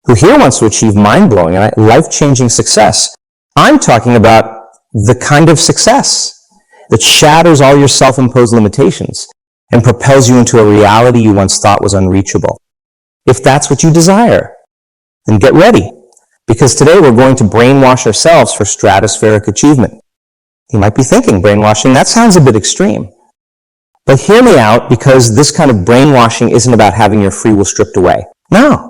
who here wants to achieve mind-blowing and life-changing success. I'm talking about the kind of success that shatters all your self-imposed limitations and propels you into a reality you once thought was unreachable. If that's what you desire, then get ready, because today we're going to brainwash ourselves for stratospheric achievement. You might be thinking, brainwashing, that sounds a bit extreme. But hear me out, because this kind of brainwashing isn't about having your free will stripped away. No.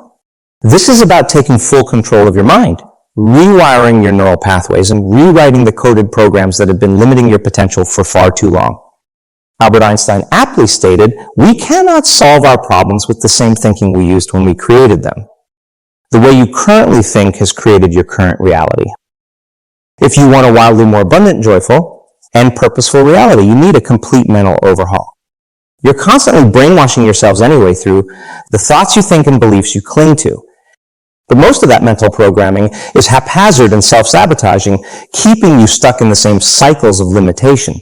This is about taking full control of your mind, rewiring your neural pathways, and rewriting the coded programs that have been limiting your potential for far too long. Albert Einstein aptly stated, "We cannot solve our problems with the same thinking we used when we created them. The way you currently think has created your current reality." If you want a wildly more abundant, joyful, and purposeful reality, you need a complete mental overhaul. You're constantly brainwashing yourselves anyway through the thoughts you think and beliefs you cling to. But most of that mental programming is haphazard and self-sabotaging, keeping you stuck in the same cycles of limitation.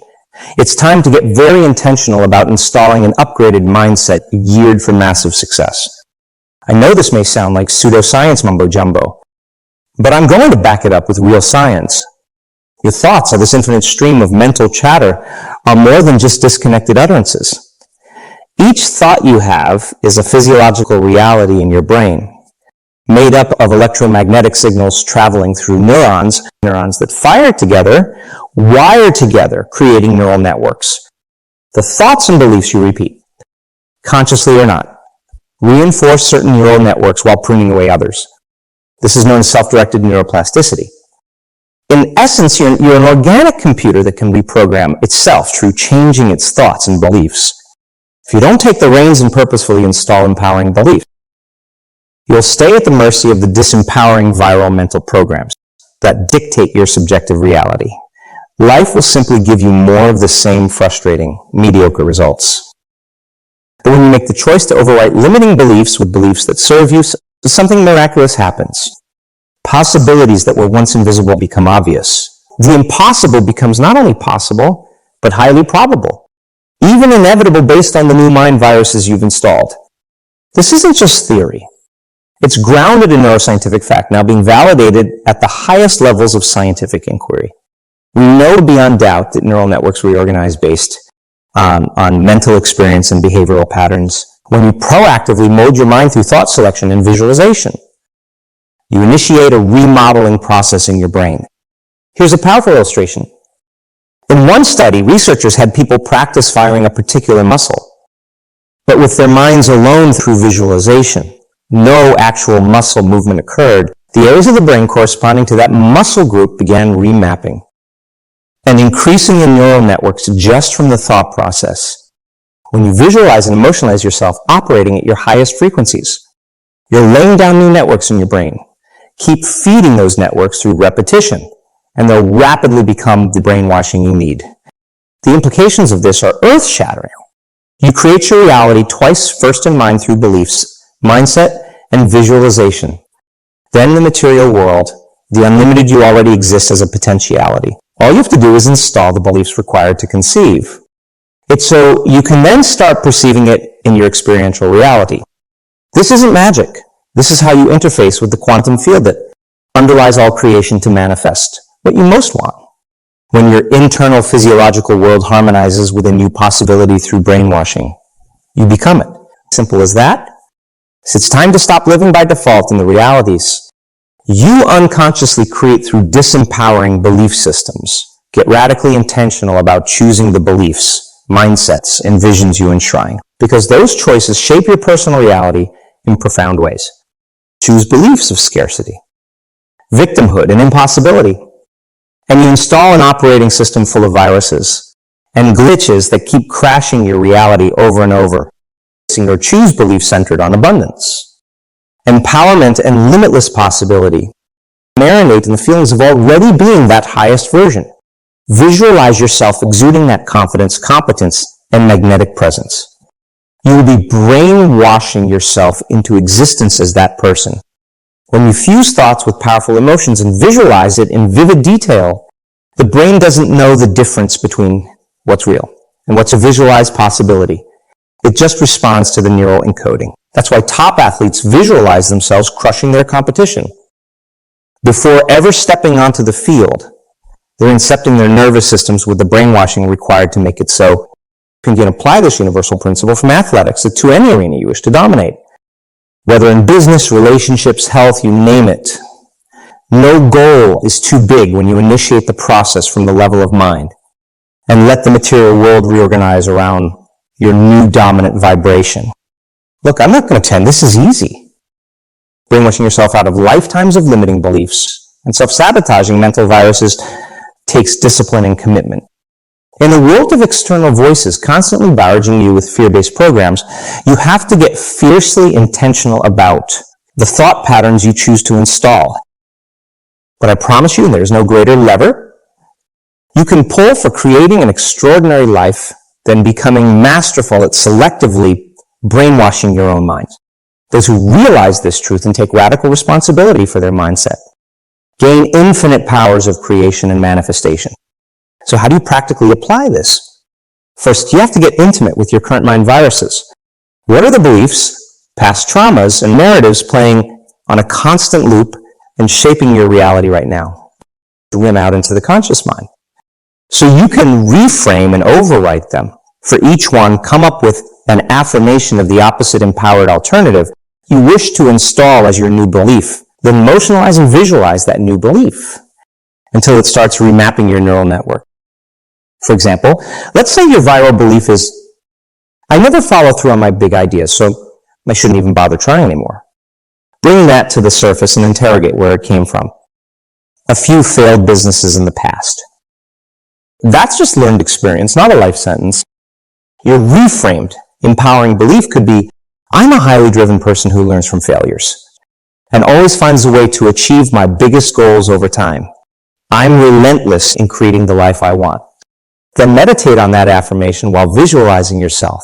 It's time to get very intentional about installing an upgraded mindset geared for massive success. I know this may sound like pseudoscience mumbo-jumbo, but I'm going to back it up with real science. Your thoughts are this infinite stream of mental chatter are more than just disconnected utterances. Each thought you have is a physiological reality in your brain, made up of electromagnetic signals traveling through neurons that fire together, wire together, creating neural networks. The thoughts and beliefs you repeat, consciously or not, reinforce certain neural networks while pruning away others. This is known as self-directed neuroplasticity. In essence, you're an organic computer that can reprogram itself through changing its thoughts and beliefs. If you don't take the reins and purposefully install empowering beliefs, you'll stay at the mercy of the disempowering viral mental programs that dictate your subjective reality. Life will simply give you more of the same frustrating, mediocre results. But when you make the choice to overwrite limiting beliefs with beliefs that serve you, something miraculous happens. Possibilities that were once invisible become obvious. The impossible becomes not only possible, but highly probable, even inevitable based on the new mind viruses you've installed. This isn't just theory. It's grounded in neuroscientific fact, now being validated at the highest levels of scientific inquiry. We know beyond doubt that neural networks reorganize based on mental experience and behavioral patterns when you proactively mold your mind through thought selection and visualization. You initiate a remodeling process in your brain. Here's a powerful illustration. In one study, researchers had people practice firing a particular muscle, but with their minds alone through visualization. No actual muscle movement occurred. The areas of the brain corresponding to that muscle group began remapping and increasing in neural networks just from the thought process. When you visualize and emotionalize yourself operating at your highest frequencies, you're laying down new networks in your brain. Keep feeding those networks through repetition, and they'll rapidly become the brainwashing you need. The implications of this are earth-shattering. You create your reality twice first in mind through beliefs, mindset, and visualization. Then the material world, the unlimited you already exists as a potentiality. All you have to do is install the beliefs required to conceive. It's so you can then start perceiving it in your experiential reality. This isn't magic. This is how you interface with the quantum field that underlies all creation to manifest what you most want. When your internal physiological world harmonizes with a new possibility through brainwashing, you become it. Simple as that. So it's time to stop living by default in the realities you unconsciously create through disempowering belief systems. Get radically intentional about choosing the beliefs, mindsets, and visions you enshrine, because those choices shape your personal reality in profound ways. Choose beliefs of scarcity, victimhood, and impossibility, and you install an operating system full of viruses and glitches that keep crashing your reality over and over. Or choose beliefs centered on abundance, empowerment, and limitless possibility. Marinate in the feelings of already being that highest version. Visualize yourself exuding that confidence, competence, and magnetic presence. You will be brainwashing yourself into existence as that person. When you fuse thoughts with powerful emotions and visualize it in vivid detail, the brain doesn't know the difference between what's real and what's a visualized possibility. It just responds to the neural encoding. That's why top athletes visualize themselves crushing their competition. Before ever stepping onto the field, they're incepting their nervous systems with the brainwashing required to make it so. You can apply this universal principle from athletics to any arena you wish to dominate. Whether in business, relationships, health, you name it. No goal is too big when you initiate the process from the level of mind and let the material world reorganize around your new dominant vibration. Look, I'm not going to pretend this is easy. Brainwashing yourself out of lifetimes of limiting beliefs and self-sabotaging mental viruses takes discipline and commitment. In a world of external voices constantly barraging you with fear-based programs, you have to get fiercely intentional about the thought patterns you choose to install. But I promise you, there's no greater lever you can pull for creating an extraordinary life than becoming masterful at selectively brainwashing your own mind. Those who realize this truth and take radical responsibility for their mindset gain infinite powers of creation and manifestation. So how do you practically apply this? First, you have to get intimate with your current mind viruses. What are the beliefs, past traumas, and narratives playing on a constant loop and shaping your reality right now? Rim out into the conscious mind. So you can reframe and overwrite them. For each one, come up with an affirmation of the opposite empowered alternative you wish to install as your new belief. Then emotionalize and visualize that new belief until it starts remapping your neural network. For example, let's say your viral belief is, I never follow through on my big ideas, so I shouldn't even bother trying anymore. Bring that to the surface and interrogate where it came from. A few failed businesses in the past. That's just learned experience, not a life sentence. Your reframed, empowering belief could be, I'm a highly driven person who learns from failures and always finds a way to achieve my biggest goals over time. I'm relentless in creating the life I want. Then meditate on that affirmation while visualizing yourself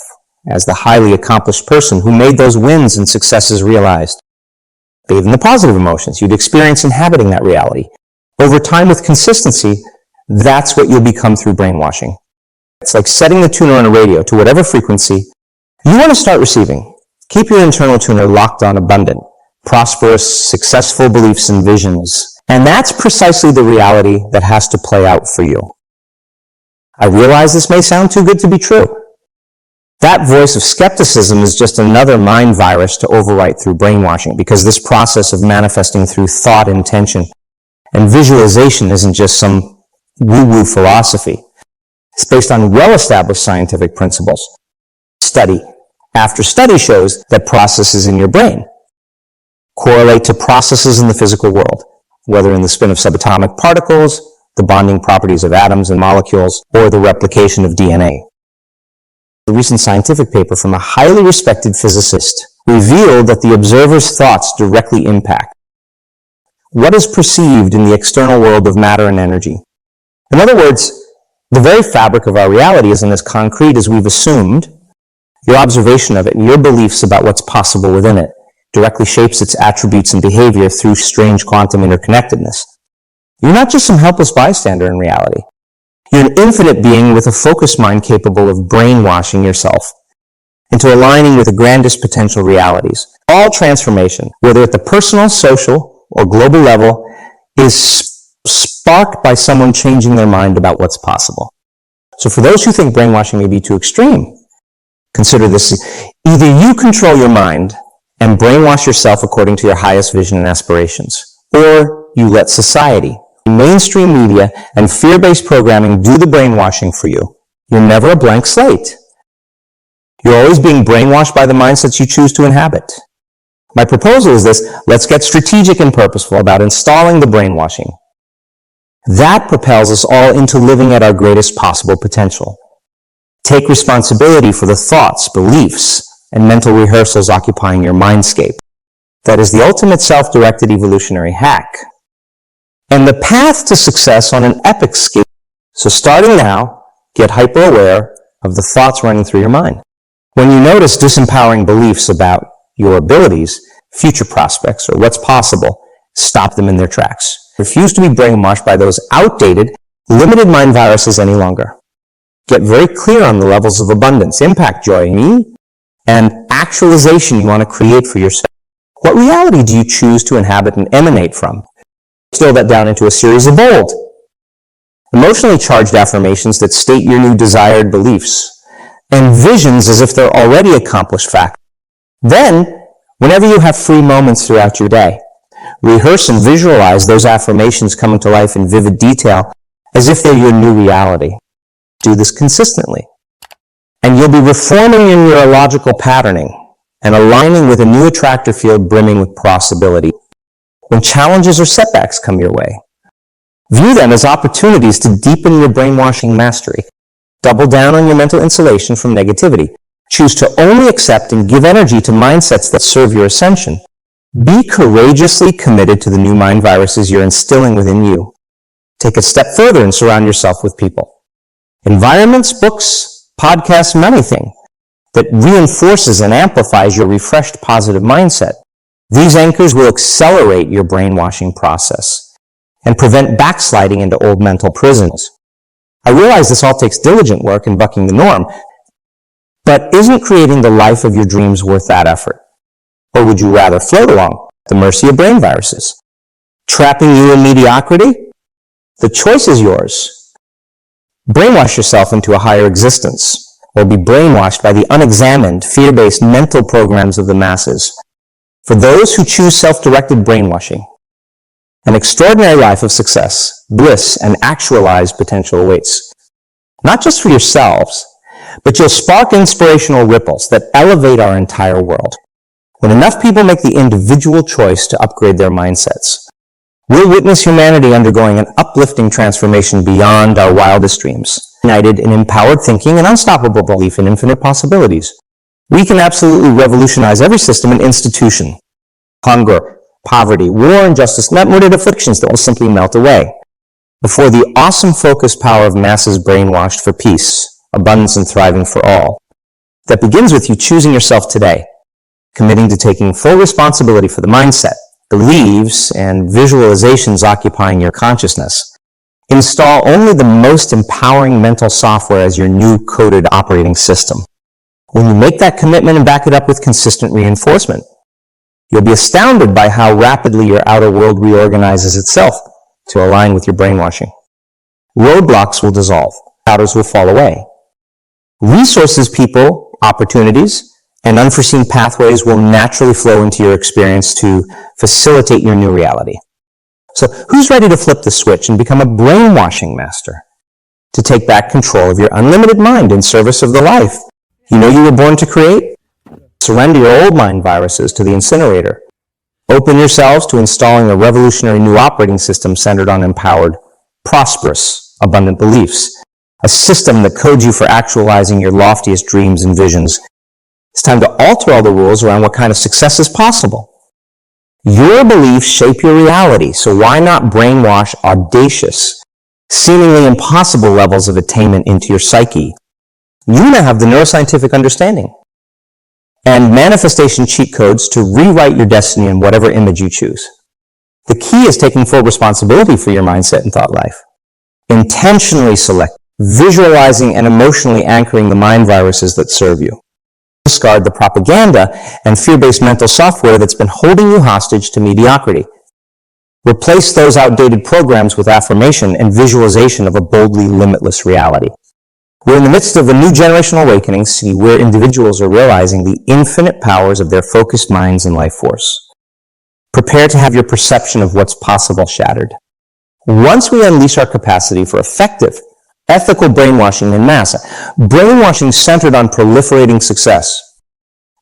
as the highly accomplished person who made those wins and successes realized. Bathe in the positive emotions you'd experience inhabiting that reality. Over time with consistency, that's what you'll become through brainwashing. It's like setting the tuner on a radio to whatever frequency you want to start receiving. Keep your internal tuner locked on abundant, prosperous, successful beliefs and visions. And that's precisely the reality that has to play out for you. I realize this may sound too good to be true. That voice of skepticism is just another mind virus to overwrite through brainwashing, because this process of manifesting through thought, intention, and visualization isn't just some woo-woo philosophy. It's based on well-established scientific principles. Study after study shows that processes in your brain correlate to processes in the physical world, whether in the spin of subatomic particles, the bonding properties of atoms and molecules, or the replication of DNA. A recent scientific paper from a highly respected physicist revealed that the observer's thoughts directly impact what is perceived in the external world of matter and energy. In other words, the very fabric of our reality isn't as concrete as we've assumed. Your observation of it and your beliefs about what's possible within it directly shapes its attributes and behavior through strange quantum interconnectedness. You're not just some helpless bystander in reality. You're an infinite being with a focused mind capable of brainwashing yourself into aligning with the grandest potential realities. All transformation, whether at the personal, social, or global level, is sparked by someone changing their mind about what's possible. So for those who think brainwashing may be too extreme, consider this. Either you control your mind and brainwash yourself according to your highest vision and aspirations, or you let society, mainstream media, and fear-based programming do the brainwashing for you. You're never a blank slate. You're always being brainwashed by the mindsets you choose to inhabit. My proposal is this: let's get strategic and purposeful about installing the brainwashing. That propels us all into living at our greatest possible potential. Take responsibility for the thoughts, beliefs, and mental rehearsals occupying your mindscape. That is the ultimate self-directed evolutionary hack, and the path to success on an epic scale. So starting now, get hyper-aware of the thoughts running through your mind. When you notice disempowering beliefs about your abilities, future prospects, or what's possible, stop them in their tracks. Refuse to be brainwashed by those outdated, limited mind viruses any longer. Get very clear on the levels of abundance, impact, joy, and actualization you want to create for yourself? What reality do you choose to inhabit and emanate from? Distill that down into a series of bold, emotionally charged affirmations that state your new desired beliefs, and visions as if they're already accomplished facts. Then, whenever you have free moments throughout your day, rehearse and visualize those affirmations coming to life in vivid detail as if they're your new reality. Do this consistently, and you'll be reforming your neurological patterning and aligning with a new attractor field brimming with possibility. When challenges or setbacks come your way, view them as opportunities to deepen your brainwashing mastery. Double down on your mental insulation from negativity. Choose to only accept and give energy to mindsets that serve your ascension. Be courageously committed to the new mind viruses you're instilling within you. Take a step further and surround yourself with people, environments, books, podcasts, and anything that reinforces and amplifies your refreshed positive mindset. These anchors will accelerate your brainwashing process and prevent backsliding into old mental prisons. I realize this all takes diligent work in bucking the norm, but isn't creating the life of your dreams worth that effort? Or would you rather float along at the mercy of brain viruses, trapping you in mediocrity? The choice is yours. Brainwash yourself into a higher existence, or be brainwashed by the unexamined, fear-based mental programs of the masses. For those who choose self-directed brainwashing, an extraordinary life of success, bliss, and actualized potential awaits. Not just for yourselves, but you'll spark inspirational ripples that elevate our entire world. When enough people make the individual choice to upgrade their mindsets, we'll witness humanity undergoing an uplifting transformation beyond our wildest dreams, united in empowered thinking and unstoppable belief in infinite possibilities. We can absolutely revolutionize every system and institution. Hunger, poverty, war, injustice, net-murdered afflictions that will simply melt away before the awesome focused power of masses brainwashed for peace, abundance, and thriving for all. That begins with you choosing yourself today, committing to taking full responsibility for the mindset, beliefs, and visualizations occupying your consciousness. Install only the most empowering mental software as your new coded operating system. When you make that commitment and back it up with consistent reinforcement, you'll be astounded by how rapidly your outer world reorganizes itself to align with your brainwashing. Roadblocks will dissolve. Doubters will fall away. Resources, people, opportunities, and unforeseen pathways will naturally flow into your experience to facilitate your new reality. So who's ready to flip the switch and become a brainwashing master? To take back control of your unlimited mind in service of the life you know you were born to create? Surrender your old mind viruses to the incinerator. Open yourselves to installing a revolutionary new operating system centered on empowered, prosperous, abundant beliefs. A system that codes you for actualizing your loftiest dreams and visions. It's time to alter all the rules around what kind of success is possible. Your beliefs shape your reality, so why not brainwash audacious, seemingly impossible levels of attainment into your psyche? You now have the neuroscientific understanding and manifestation cheat codes to rewrite your destiny in whatever image you choose. The key is taking full responsibility for your mindset and thought life. Intentionally select, visualizing and emotionally anchoring the mind viruses that serve you. Discard the propaganda and fear-based mental software that's been holding you hostage to mediocrity. Replace those outdated programs with affirmation and visualization of a boldly limitless reality. We're in the midst of a new generational awakening, where individuals are realizing the infinite powers of their focused minds and life force. Prepare to have your perception of what's possible shattered. Once we unleash our capacity for effective, ethical brainwashing en masse, brainwashing centered on proliferating success,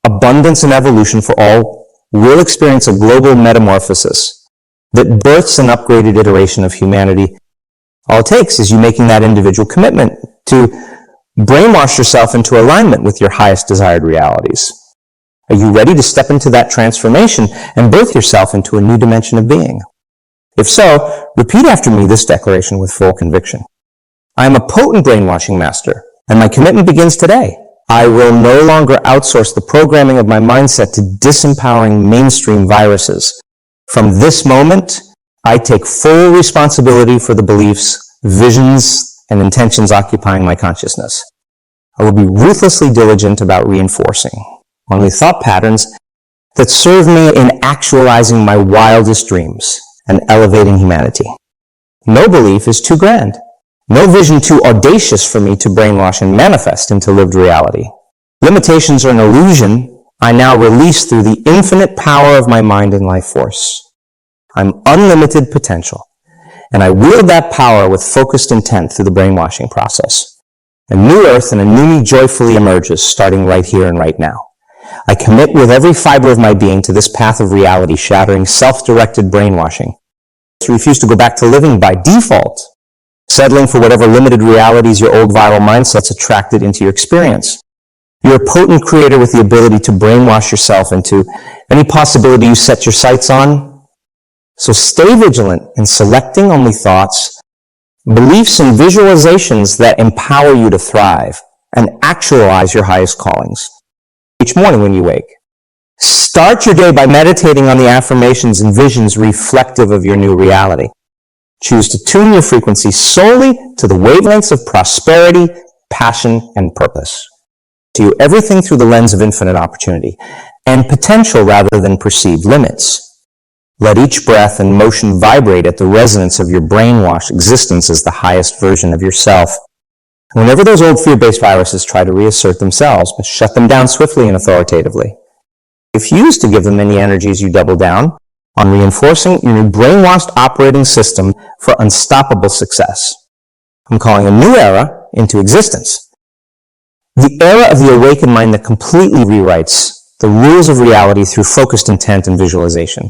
abundance and evolution for all, will experience a global metamorphosis that births an upgraded iteration of humanity. All it takes is you making that individual commitment to brainwash yourself into alignment with your highest desired realities. Are you ready to step into that transformation and birth yourself into a new dimension of being? If so, repeat after me this declaration with full conviction. I am a potent brainwashing master, and my commitment begins today. I will no longer outsource the programming of my mindset to disempowering mainstream viruses. From this moment, I take full responsibility for the beliefs, visions, and intentions occupying my consciousness. I will be ruthlessly diligent about reinforcing, only thought patterns that serve me in actualizing my wildest dreams and elevating humanity. No belief is too grand. No vision too audacious for me to brainwash and manifest into lived reality. Limitations are an illusion I now release through the infinite power of my mind and life force. I'm unlimited potential, and I wield that power with focused intent through the brainwashing process. A new earth and a new me joyfully emerges, starting right here and right now. I commit with every fiber of my being to this path of reality, shattering self-directed brainwashing. To refuse to go back to living by default, settling for whatever limited realities your old viral mindset's attracted into your experience. You're a potent creator with the ability to brainwash yourself into any possibility you set your sights on. So stay vigilant in selecting only thoughts, beliefs, and visualizations that empower you to thrive and actualize your highest callings. Each morning when you wake, start your day by meditating on the affirmations and visions reflective of your new reality. Choose to tune your frequency solely to the wavelengths of prosperity, passion, and purpose. To you everything through the lens of infinite opportunity and potential rather than perceived limits. Let each breath and motion vibrate at the resonance of your brainwashed existence as the highest version of yourself. Whenever those old fear-based viruses try to reassert themselves, shut them down swiftly and authoritatively. Refuse to give them any energies, you double down on reinforcing your new brainwashed operating system for unstoppable success. I'm calling a new era into existence. The era of the awakened mind that completely rewrites the rules of reality through focused intent and visualization.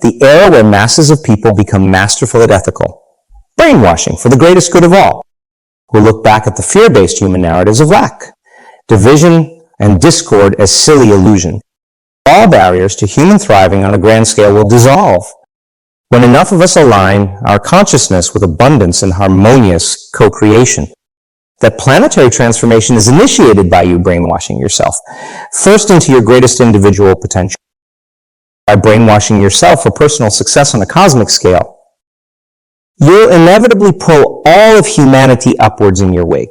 The era where masses of people become masterful at ethical brainwashing for the greatest good of all. We'll look back at the fear-based human narratives of lack, division, and discord as silly illusion. All barriers to human thriving on a grand scale will dissolve when enough of us align our consciousness with abundance and harmonious co-creation. That planetary transformation is initiated by you brainwashing yourself, first into your greatest individual potential. By brainwashing yourself for personal success on a cosmic scale, you'll inevitably pull all of humanity upwards in your wake.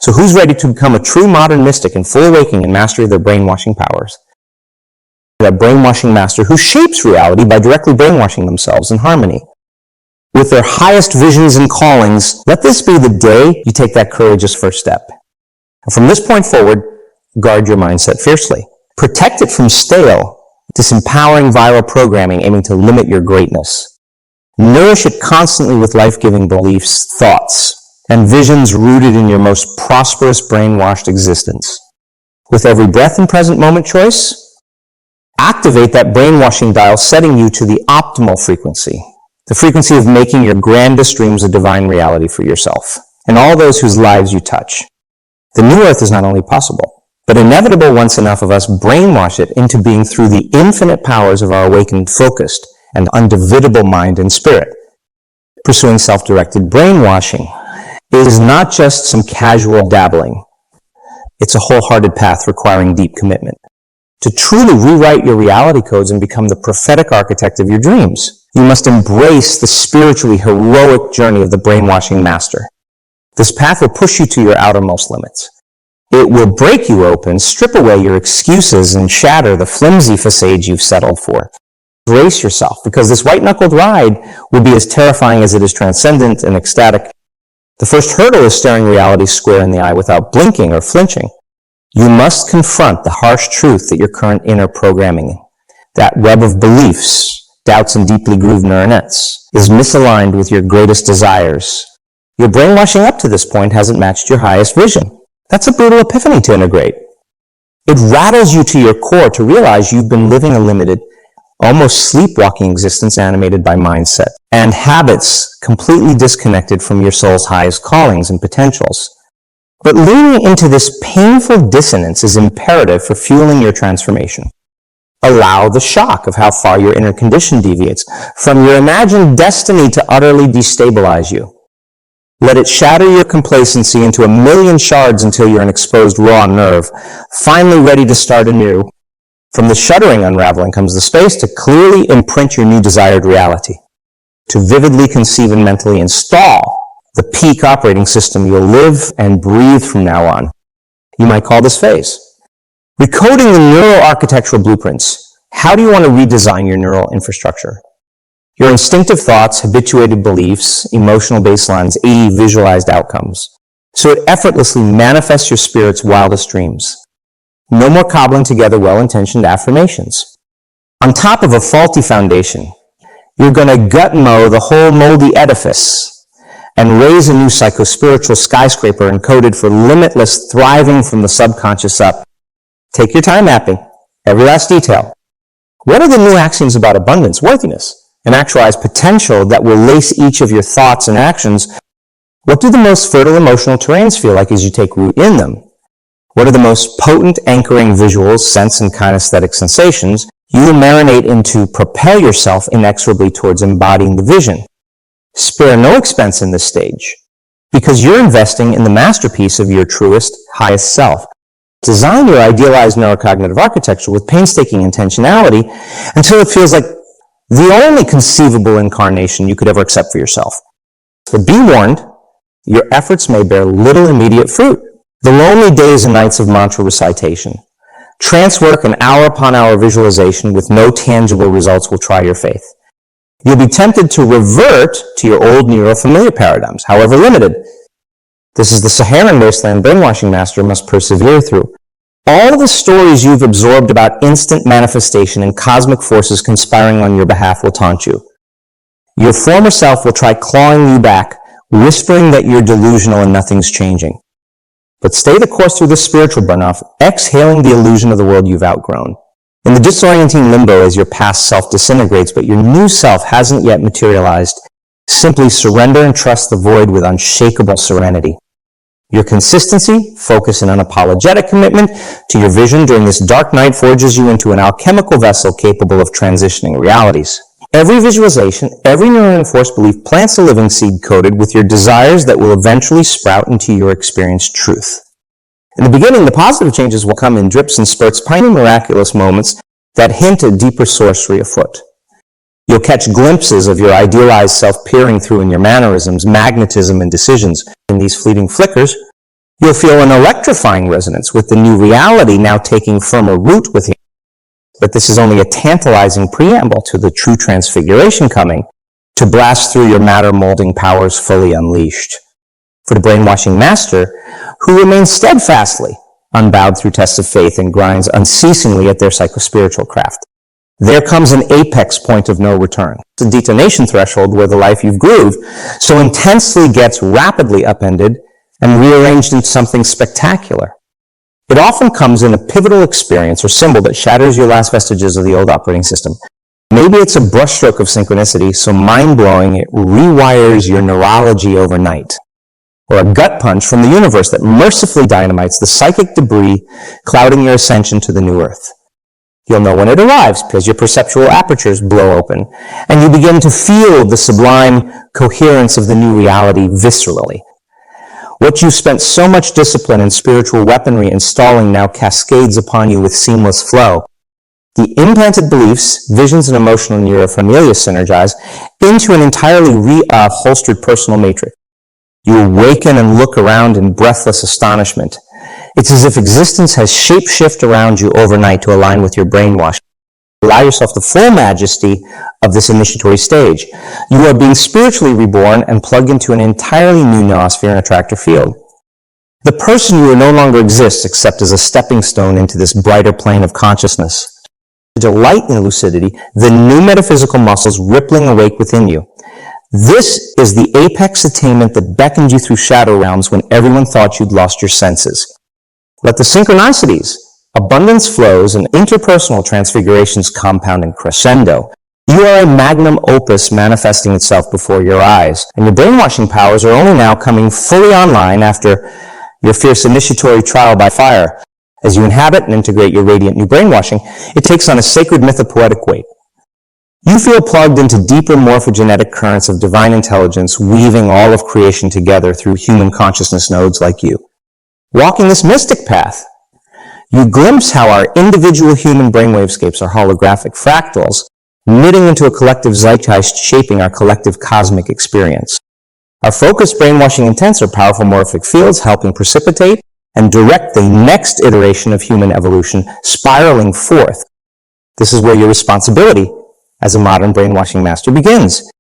So who's ready to become a true modern mystic in full awakening and mastery of their brainwashing powers? That brainwashing master who shapes reality by directly brainwashing themselves in harmony with their highest visions and callings. Let this be the day you take that courageous first step. And from this point forward, guard your mindset fiercely. Protect it from stale, disempowering viral programming aiming to limit your greatness. Nourish it constantly with life-giving beliefs, thoughts, and visions rooted in your most prosperous brainwashed existence. With every breath and present moment choice, activate that brainwashing dial, setting you to the optimal frequency, the frequency of making your grandest dreams a divine reality for yourself and all those whose lives you touch. The new earth is not only possible, but inevitable once enough of us brainwash it into being through the infinite powers of our awakened, focused, and undividable mind and spirit. Pursuing self-directed brainwashing is not just some casual dabbling. It's a wholehearted path requiring deep commitment. To truly rewrite your reality codes and become the prophetic architect of your dreams, you must embrace the spiritually heroic journey of the brainwashing master. This path will push you to your outermost limits. It will break you open, strip away your excuses, and shatter the flimsy facades you've settled for. Brace yourself, because this white-knuckled ride will be as terrifying as it is transcendent and ecstatic. The first hurdle is staring reality square in the eye without blinking or flinching. You must confront the harsh truth that your current inner programming, that web of beliefs, doubts, and deeply grooved neuronettes, is misaligned with your greatest desires. Your brainwashing up to this point hasn't matched your highest vision. That's a brutal epiphany to integrate. It rattles you to your core to realize you've been living a limited, almost sleepwalking existence animated by mindset and habits completely disconnected from your soul's highest callings and potentials. But leaning into this painful dissonance is imperative for fueling your transformation. Allow the shock of how far your inner condition deviates from your imagined destiny to utterly destabilize you. Let it shatter your complacency into a million shards until you're an exposed raw nerve, finally ready to start anew. From the shuddering unraveling comes the space to clearly imprint your new desired reality, to vividly conceive and mentally install the peak operating system you'll live and breathe from now on. You might call this phase Recoding the neural architectural blueprints. How do you want to redesign your neural infrastructure? Your instinctive thoughts, habituated beliefs, emotional baselines, 80 visualized outcomes. So it effortlessly manifests your spirit's wildest dreams. No more cobbling together well-intentioned affirmations. On top of a faulty foundation, you're going to gut mow the whole moldy edifice and raise a new psychospiritual skyscraper encoded for limitless thriving from the subconscious up. Take your time mapping every last detail. What are the new axioms about abundance, worthiness, and actualized potential that will lace each of your thoughts and actions? What do the most fertile emotional terrains feel like as you take root in them? What are the most potent anchoring visuals, sense, and kinesthetic sensations you will marinate into propel yourself inexorably towards embodying the vision? Spare no expense in this stage, because you're investing in the masterpiece of your truest, highest self. Design your idealized neurocognitive architecture with painstaking intentionality until it feels like the only conceivable incarnation you could ever accept for yourself. But be warned, your efforts may bear little immediate fruit. The lonely days and nights of mantra recitation, trance work, and hour upon hour visualization with no tangible results will try your faith. You'll be tempted to revert to your old neurofamiliar paradigms, however limited. This is the Saharan wasteland brainwashing master must persevere through. All the stories you've absorbed about instant manifestation and cosmic forces conspiring on your behalf will taunt you. Your former self will try clawing you back, whispering that you're delusional and nothing's changing. But stay the course through this spiritual burnoff, exhaling the illusion of the world you've outgrown. In the disorienting limbo as your past self disintegrates, but your new self hasn't yet materialized, simply surrender and trust the void with unshakable serenity. Your consistency, focus, and unapologetic commitment to your vision during this dark night forges you into an alchemical vessel capable of transitioning realities. Every visualization, every neuroenforced belief plants a living seed coated with your desires that will eventually sprout into your experienced truth. In the beginning, the positive changes will come in drips and spurts, tiny miraculous moments that hint at deeper sorcery afoot. You'll catch glimpses of your idealized self peering through in your mannerisms, magnetism, and decisions. In these fleeting flickers, you'll feel an electrifying resonance with the new reality now taking firmer root within you. But this is only a tantalizing preamble to the true transfiguration coming to blast through your matter-molding powers fully unleashed. For the brainwashing master, who remains steadfastly unbowed through tests of faith and grinds unceasingly at their psychospiritual craft, there comes an apex point of no return, the detonation threshold where the life you've grooved so intensely gets rapidly upended and rearranged into something spectacular. It often comes in a pivotal experience or symbol that shatters your last vestiges of the old operating system. Maybe it's a brushstroke of synchronicity so mind-blowing it rewires your neurology overnight. Or a gut punch from the universe that mercifully dynamites the psychic debris clouding your ascension to the new earth. You'll know when it arrives because your perceptual apertures blow open and you begin to feel the sublime coherence of the new reality viscerally. What you've spent so much discipline and spiritual weaponry installing now cascades upon you with seamless flow. The implanted beliefs, visions, and emotional neurofamiliar synergize into an entirely reholstered personal matrix. You awaken and look around in breathless astonishment. It's as if existence has shape-shifted around you overnight to align with your brainwash. Allow yourself the full majesty of this initiatory stage. You are being spiritually reborn and plugged into an entirely new noosphere and attractor field. The person you are no longer exists except as a stepping stone into this brighter plane of consciousness. Delight in lucidity, the new metaphysical muscles rippling awake within you. This is the apex attainment that beckoned you through shadow realms when everyone thought you'd lost your senses. Let the synchronicities, abundance flows, and interpersonal transfigurations compound and crescendo. You are a magnum opus manifesting itself before your eyes, and your brainwashing powers are only now coming fully online after your fierce initiatory trial by fire. As you inhabit and integrate your radiant new brainwashing, it takes on a sacred mythopoetic weight. You feel plugged into deeper morphogenetic currents of divine intelligence, weaving all of creation together through human consciousness nodes like you. Walking this mystic path, you glimpse how our individual human brainwavescapes are holographic fractals, knitting into a collective zeitgeist shaping our collective cosmic experience. Our focused brainwashing intents are powerful morphic fields helping precipitate and direct the next iteration of human evolution spiraling forth. This is where your responsibility as a modern brainwashing master begins.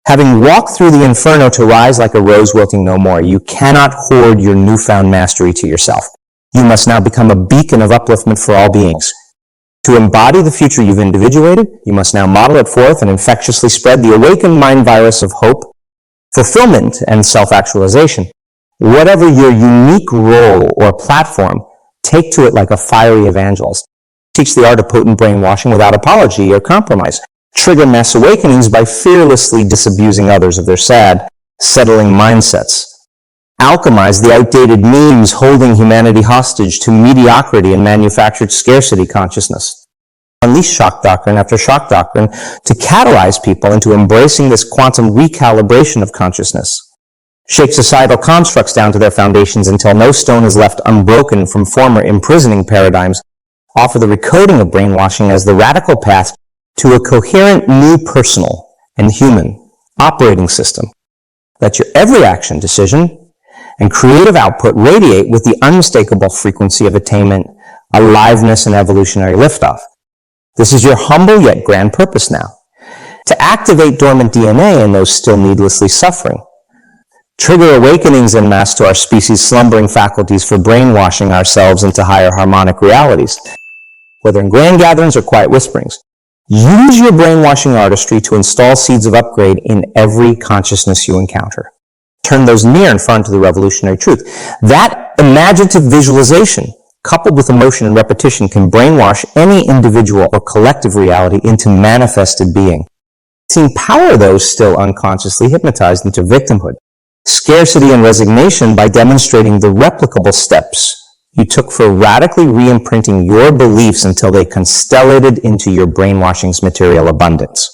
Having walked through the inferno to rise like a rose wilting no more, you cannot hoard your newfound mastery to yourself. You must now become a beacon of upliftment for all beings. To embody the future you've individuated, you must now model it forth and infectiously spread the awakened mind virus of hope, fulfillment, and self-actualization. Whatever your unique role or platform, take to it like a fiery evangelist. Teach the art of potent brainwashing without apology or compromise. Trigger mass awakenings by fearlessly disabusing others of their sad, settling mindsets. Alchemize the outdated memes holding humanity hostage to mediocrity and manufactured scarcity consciousness. Unleash shock doctrine after shock doctrine to catalyze people into embracing this quantum recalibration of consciousness. Shake societal constructs down to their foundations until no stone is left unbroken from former imprisoning paradigms. Offer the recoding of brainwashing as the radical path to a coherent new personal and human operating system. Let your every action, decision, and creative output radiate with the unmistakable frequency of attainment, aliveness, and evolutionary liftoff. This is your humble yet grand purpose now. To activate dormant DNA in those still needlessly suffering. Trigger awakenings en masse to our species' slumbering faculties for brainwashing ourselves into higher harmonic realities. Whether in grand gatherings or quiet whisperings, use your brainwashing artistry to install seeds of upgrade in every consciousness you encounter. Turn those near and far into the revolutionary truth. That imaginative visualization, coupled with emotion and repetition, can brainwash any individual or collective reality into manifested being. Empower those still unconsciously hypnotized into victimhood, scarcity, and resignation by demonstrating the replicable steps you took for radically re-imprinting your beliefs until they constellated into your brainwashing's material abundance.